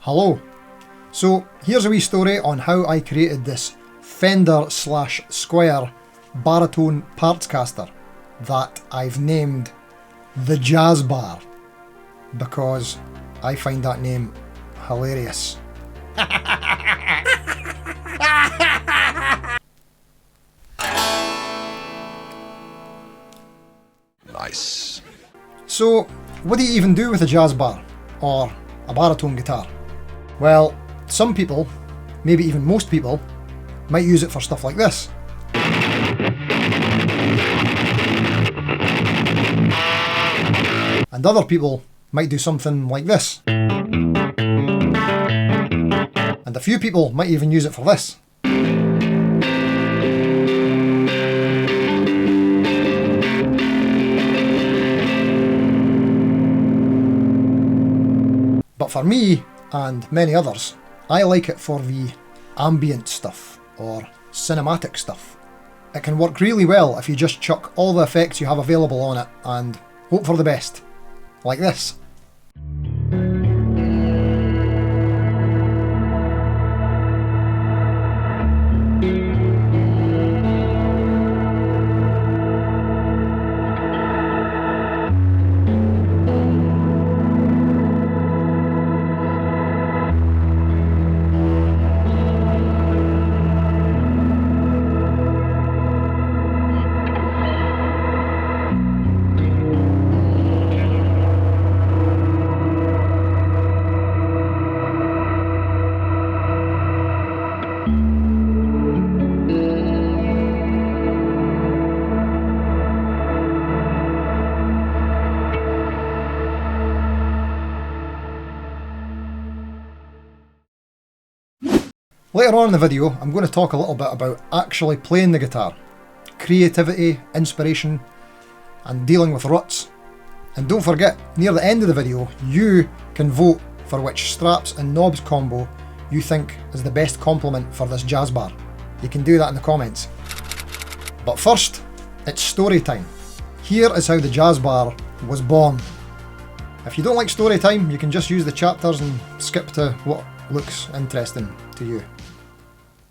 Hello. So here's a wee story on how I created this Fender / Squire Baritone Partscaster that I've named the Jazz Bar because I find that name hilarious. Nice. So, what do you even do with a Jazz Bar or a Baritone guitar? Well, some people, maybe even most people, might use it for stuff like this. And other people might do something like this. And a few people might even use it for this. But for me, and many others, I like it for the ambient stuff, or cinematic stuff. It can work really well if you just chuck all the effects you have available on it and hope for the best. Like this. Later on in the video, I'm going to talk a little bit about actually playing the guitar, creativity, inspiration, and dealing with ruts. And don't forget, near the end of the video, you can vote for which straps and knobs combo you think is the best complement for this Jazz Bar. You can do that in the comments. But first, it's story time. Here is how the Jazz Bar was born. If you don't like story time, you can just use the chapters and skip to what looks interesting to you.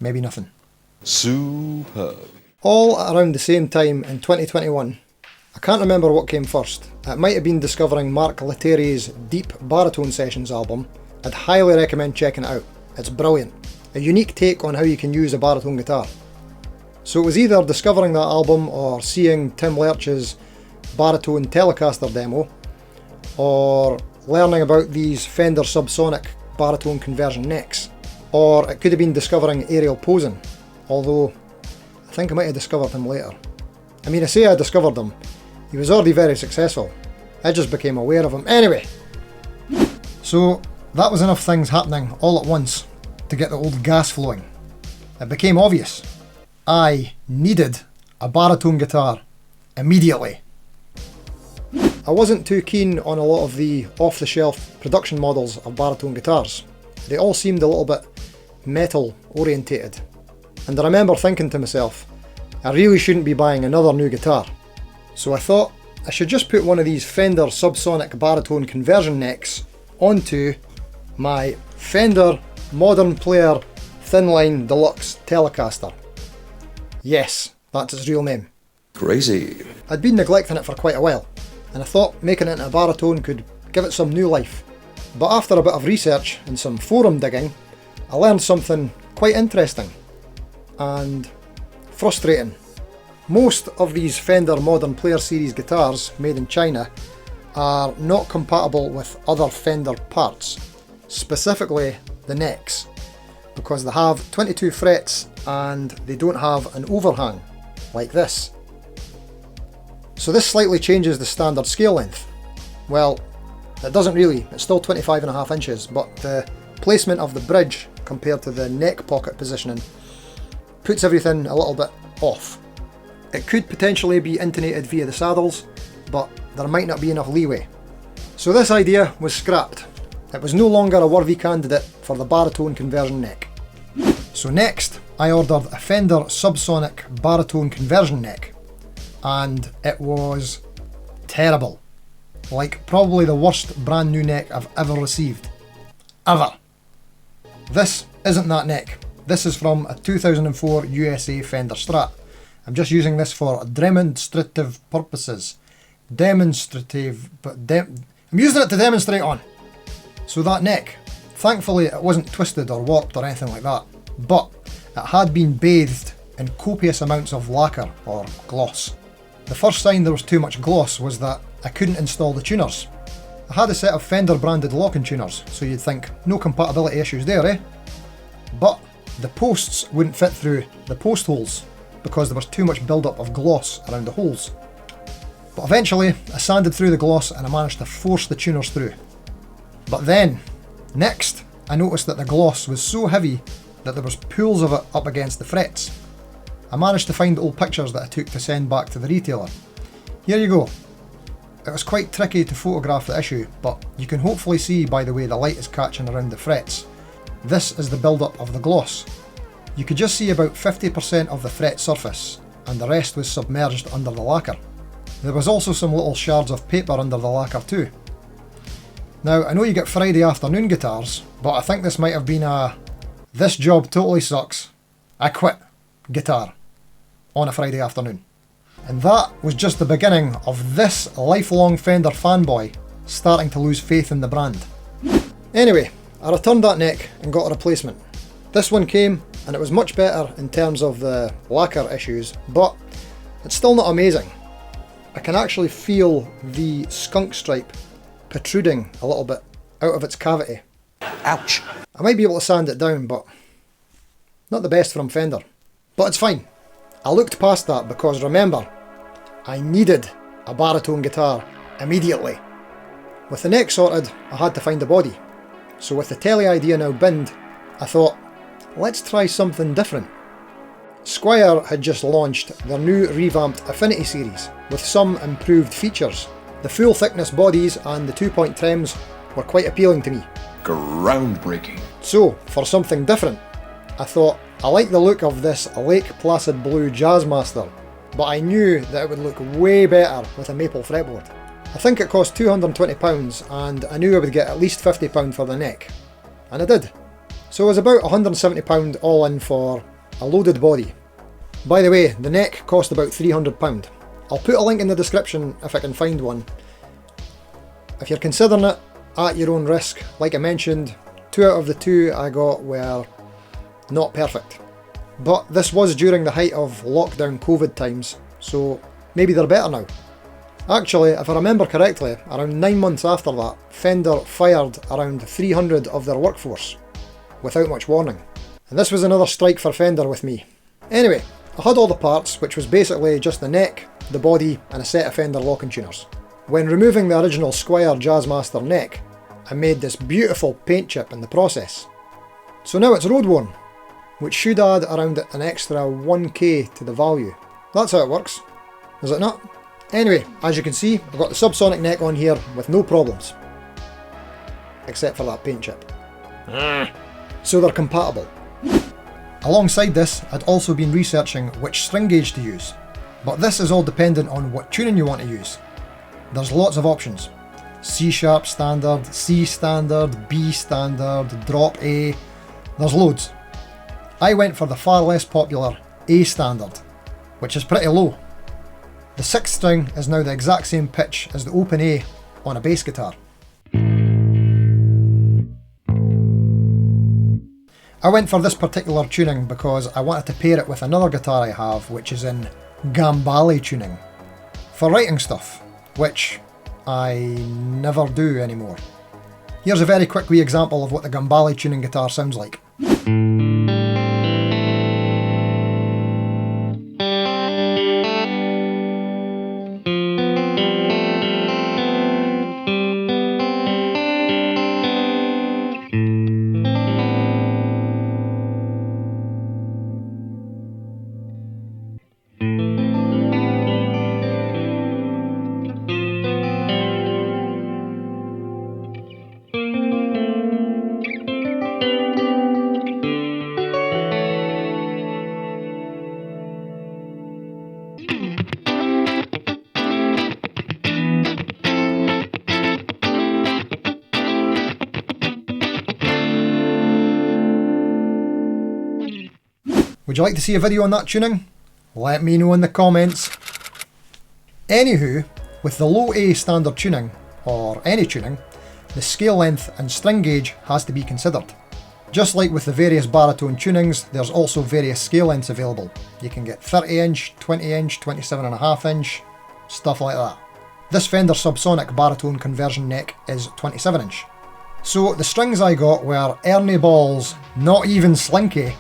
Maybe nothing. Superb. All around the same time in 2021. I can't remember what came first. It might have been discovering Mark Lettieri's Deep Baritone Sessions album. I'd highly recommend checking it out. It's brilliant. A unique take on how you can use a baritone guitar. So it was either discovering that album or seeing Tim Lerch's Baritone Telecaster demo, or learning about these Fender Subsonic baritone conversion necks. Or it could have been discovering Ariel Posen, although I think I might have discovered him later. I mean, I say I discovered him, he was already very successful. I just became aware of him anyway. So that was enough things happening all at once to get the old gas flowing. It became obvious. I needed a baritone guitar immediately. I wasn't too keen on a lot of the off-the-shelf production models of baritone guitars. They all seemed a little bit metal orientated. And I remember thinking to myself, I really shouldn't be buying another new guitar. So I thought I should just put one of these Fender Subsonic baritone conversion necks onto my Fender Modern Player Thinline Deluxe Telecaster. Yes, that's its real name. Crazy. I'd been neglecting it for quite a while, and I thought making it into a baritone could give it some new life. But after a bit of research and some forum digging, I learned something quite interesting and frustrating. Most of these Fender Modern Player Series guitars made in China are not compatible with other Fender parts, specifically the necks, because they have 22 frets and they don't have an overhang like this. So this slightly changes the standard scale length. Well, it doesn't really, it's still 25.5 inches, but the placement of the bridge compared to the neck pocket positioning puts everything a little bit off. It could potentially be intonated via the saddles, but there might not be enough leeway. So this idea was scrapped. It was no longer a worthy candidate for the baritone conversion neck. So next, I ordered a Fender Subsonic baritone conversion neck, and it was terrible. Like probably the worst brand new neck I've ever received. Ever. This isn't that neck. This is from a 2004 USA Fender Strat. I'm just using this for demonstrative purposes. I'm using it to demonstrate on. So that neck, thankfully it wasn't twisted or warped or anything like that, but it had been bathed in copious amounts of lacquer or gloss. The first sign there was too much gloss was that I couldn't install the tuners. I had a set of Fender branded locking tuners, so you'd think no compatibility issues there, eh? But the posts wouldn't fit through the post holes because there was too much build-up of gloss around the holes. But eventually I sanded through the gloss and I managed to force the tuners through. But then, next, I noticed that the gloss was so heavy that there was pools of it up against the frets. I managed to find old pictures that I took to send back to the retailer. Here you go. It was quite tricky to photograph the issue, but you can hopefully see by the way the light is catching around the frets. This is the build-up of the gloss. You could just see about 50% of the fret surface, and the rest was submerged under the lacquer. There was also some little shards of paper under the lacquer too. Now, I know you get Friday afternoon guitars, but I think this might have been a "this job totally sucks, I quit" guitar on a Friday afternoon. And that was just the beginning of this lifelong Fender fanboy starting to lose faith in the brand. Anyway, I returned that neck and got a replacement. This one came and it was much better in terms of the lacquer issues, but it's still not amazing. I can actually feel the skunk stripe protruding a little bit out of its cavity. Ouch. I might be able to sand it down, but not the best from Fender. But it's fine. I looked past that because remember, I needed a baritone guitar immediately. With the neck sorted, I had to find a body. So with the telly idea now binned, I thought, let's try something different. Squier had just launched their new revamped Affinity series with some improved features. The full thickness bodies and the 2-point trims were quite appealing to me. Groundbreaking. So, for something different, I thought, I like the look of this Lake Placid Blue Jazzmaster, but I knew that it would look way better with a maple fretboard. I think it cost £220 and I knew I would get at least £50 for the neck. And I did. So it was about £170 all in for a loaded body. By the way, the neck cost about £300. I'll put a link in the description if I can find one. If you're considering it, at your own risk, like I mentioned, 2 out of the 2 I got were not perfect. But this was during the height of lockdown COVID times, so maybe they're better now. Actually, if I remember correctly, around 9 months after that, Fender fired around 300 of their workforce, without much warning. And this was another strike for Fender with me. Anyway, I had all the parts, which was basically just the neck, the body, and a set of Fender locking tuners. When removing the original Squier Jazzmaster neck, I made this beautiful paint chip in the process. So now it's road worn, which should add around an extra 1k to the value. That's how it works, is it not? Anyway, as you can see, I've got the Subsonic neck on here with no problems. Except for that paint chip. So they're compatible. Alongside this, I'd also been researching which string gauge to use. But this is all dependent on what tuning you want to use. There's lots of options. C sharp standard, C standard, B standard, drop A. There's loads. I went for the far less popular A standard, which is pretty low. The 6th string is now the exact same pitch as the open A on a bass guitar. I went for this particular tuning because I wanted to pair it with another guitar I have, which is in Gambale tuning, for writing stuff, which I never do anymore. Here's a very quick wee example of what the Gambale tuning guitar sounds like. Would you like to see a video on that tuning? Let me know in the comments. Anywho, with the low A standard tuning, or any tuning, the scale length and string gauge has to be considered. Just like with the various baritone tunings, there's also various scale lengths available. You can get 30 inch, 20 inch, 27.5 inch, stuff like that. This Fender Subsonic baritone conversion neck is 27 inch. So the strings I got were Ernie Ball's, not even slinky,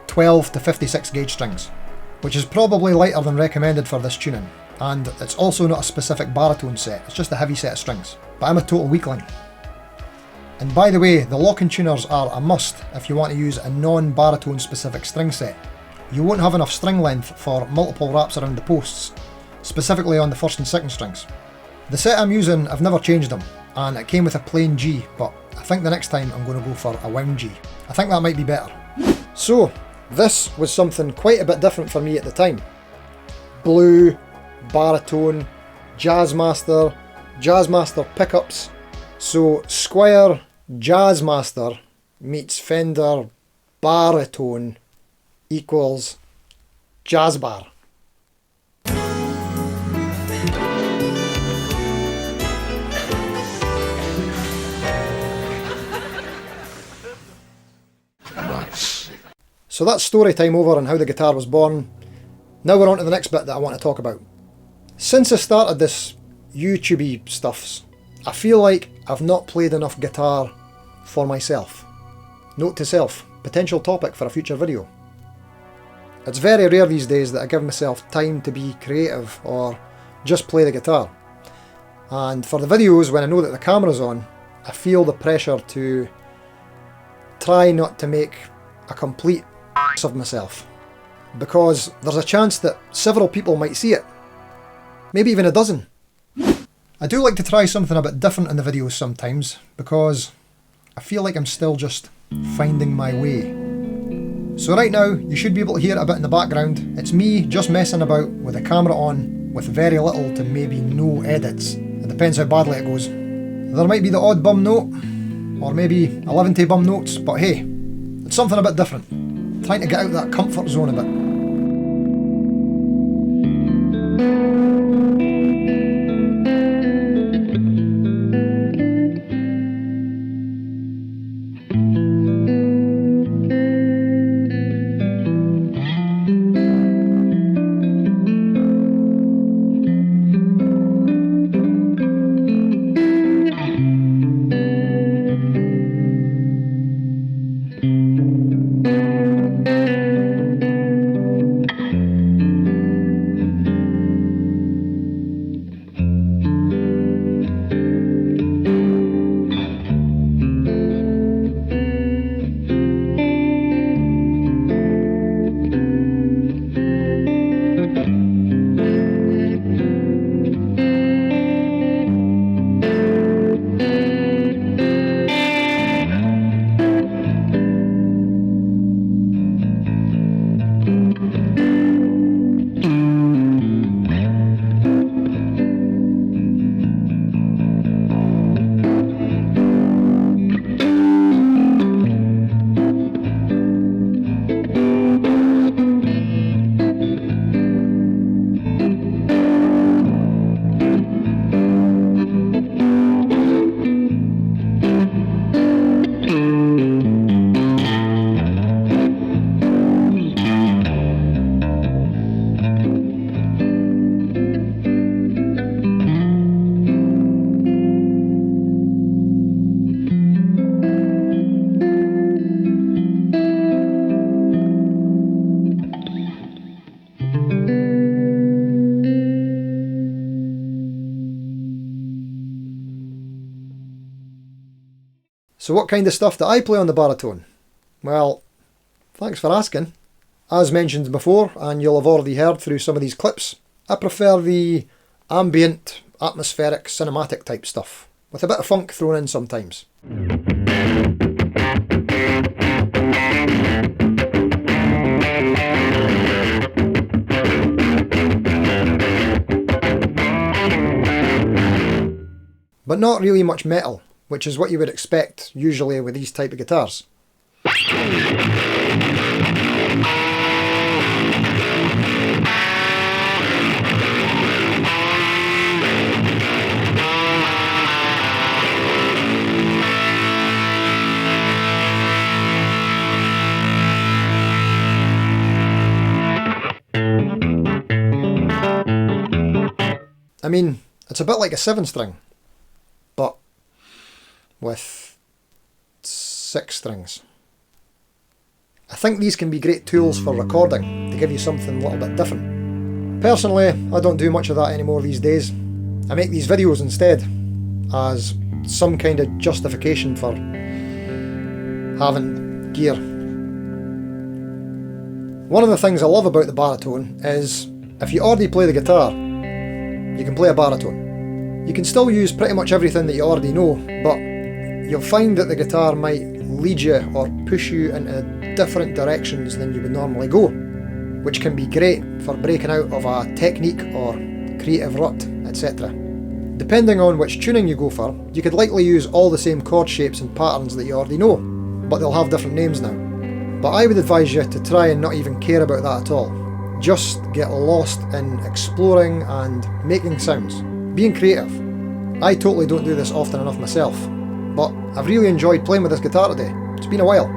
12 to 56 gauge strings, which is probably lighter than recommended for this tuning, and it's also not a specific baritone set, it's just a heavy set of strings, but I'm a total weakling. And by the way, the lock-in tuners are a must if you want to use a non-baritone specific string set. You won't have enough string length for multiple wraps around the posts, specifically on the first and second strings. The set I'm using, I've never changed them, and it came with a plain G, but I think the next time I'm going to go for a wound G. I think that might be better. So, this was something quite a bit different for me at the time. Blue, baritone, Jazzmaster, Jazzmaster pickups. So Squire Jazzmaster meets Fender Baritone equals Jazz Bar. Nice. So that's story time over on how the guitar was born. Now we're on to the next bit that I want to talk about. Since I started this YouTube-y stuffs, I feel like I've not played enough guitar for myself. Note to self, potential topic for a future video. It's very rare these days that I give myself time to be creative or just play the guitar. And for the videos, when I know that the camera's on, I feel the pressure to try not to make a complete ass of myself. Because there's a chance that several people might see it. Maybe even a dozen. I do like to try something a bit different in the videos sometimes, because I feel like I'm still just finding my way. So right now, you should be able to hear it a bit in the background. It's me just messing about with the camera on, with very little to maybe no edits. It depends how badly it goes. There might be the odd bum note, or maybe 11 bum notes, but hey, it's something a bit different. Trying to get out of that comfort zone a bit. So what kind of stuff do I play on the baritone? Well, thanks for asking. As mentioned before, and you'll have already heard through some of these clips, I prefer the ambient, atmospheric, cinematic type stuff, with a bit of funk thrown in sometimes. But not really much metal, which is what you would expect usually with these type of guitars. I mean, it's a bit like a 7-string, but with 6 strings. I think these can be great tools for recording, to give you something a little bit different. Personally, I don't do much of that anymore these days. I make these videos instead, as some kind of justification for having gear. One of the things I love about the baritone is, if you already play the guitar, you can play a baritone. You can still use pretty much everything that you already know, but you'll find that the guitar might lead you or push you into different directions than you would normally go, which can be great for breaking out of a technique or creative rut, etc. Depending on which tuning you go for, you could likely use all the same chord shapes and patterns that you already know, but they'll have different names now. But I would advise you to try and not even care about that at all. Just get lost in exploring and making sounds, being creative. I totally don't do this often enough myself, but I've really enjoyed playing with this guitar today. It's been a while.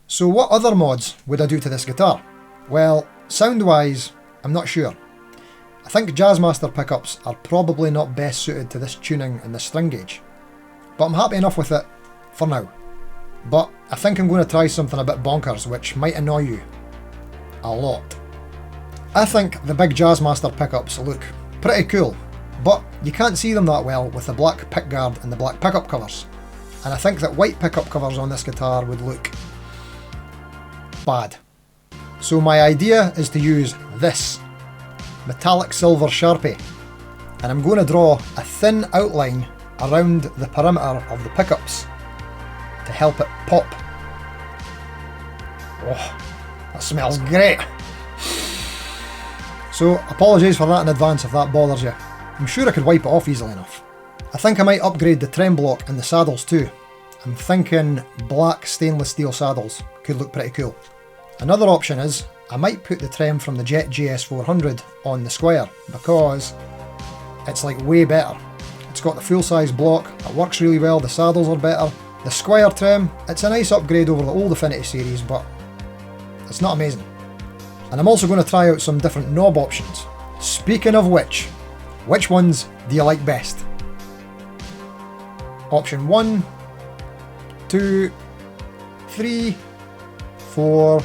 So what other mods would I do to this guitar? Well, sound-wise, I'm not sure. I think Jazzmaster pickups are probably not best suited to this tuning and the string gauge, but I'm happy enough with it for now. But I think I'm going to try something a bit bonkers, which might annoy you a lot. I think the big Jazzmaster pickups look pretty cool, but you can't see them that well with the black pickguard and the black pickup covers. And I think that white pickup covers on this guitar would look bad. So my idea is to use this metallic silver Sharpie, and I'm going to draw a thin outline around the perimeter of the pickups to help it pop. Oh, that smells great. So apologies for that in advance if that bothers you. I'm sure I could wipe it off easily enough. I think I might upgrade the trem block and the saddles too. I'm thinking black stainless steel saddles could look pretty cool. Another option is, I might put the trem from the Jet GS400 on the Squire, because it's like way better. It's got the full size block, it works really well, the saddles are better. The Squire trem, it's a nice upgrade over the old Affinity series, but it's not amazing. And I'm also going to try out some different knob options. Speaking of which ones do you like best? Option 1, 2, 3, 4,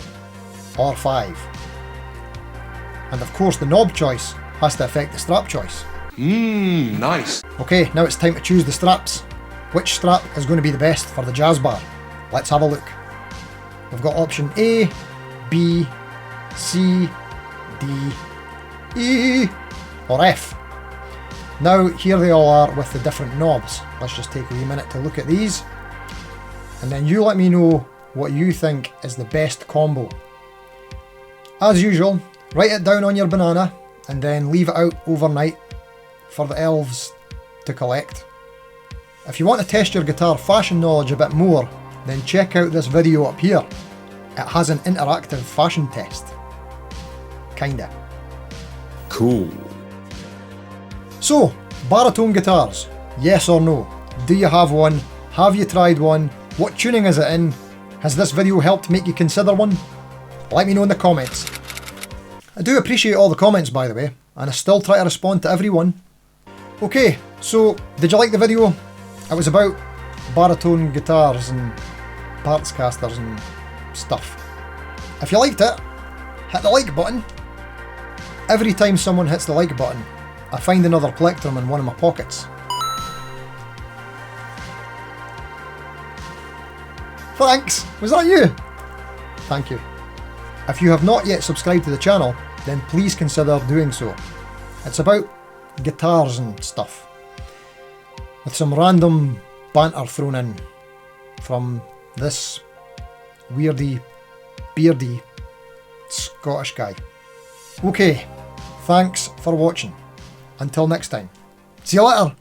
or 5. And of course the knob choice has to affect the strap choice. Nice. Okay, now it's time to choose the straps. Which strap is going to be the best for the Jazz Bar? Let's have a look. We've got option A, B, C, D, E, or F. Now here they all are with the different knobs. Let's just take a wee minute to look at these, and then you let me know what you think is the best combo. As usual, write it down on your banana and then leave it out overnight for the elves to collect. If you want to test your guitar fashion knowledge a bit more, then check out this video up here. It has an interactive fashion test. Kinda. Cool. So, baritone guitars, yes or no? Do you have one? Have you tried one? What tuning is it in? Has this video helped make you consider one? Let me know in the comments. I do appreciate all the comments, by the way, and I still try to respond to everyone. Okay, so did you like the video? It was about baritone guitars and Partscasters and stuff. If you liked it, hit the like button. Every time someone hits the like button, I find another plectrum in one of my pockets. Thanks! Was that you? Thank you. If you have not yet subscribed to the channel, then please consider doing so. It's about guitars and stuff, with some random banter thrown in from this weirdy, beardy Scottish guy. Okay, Thanks for watching. Until next time. See you later.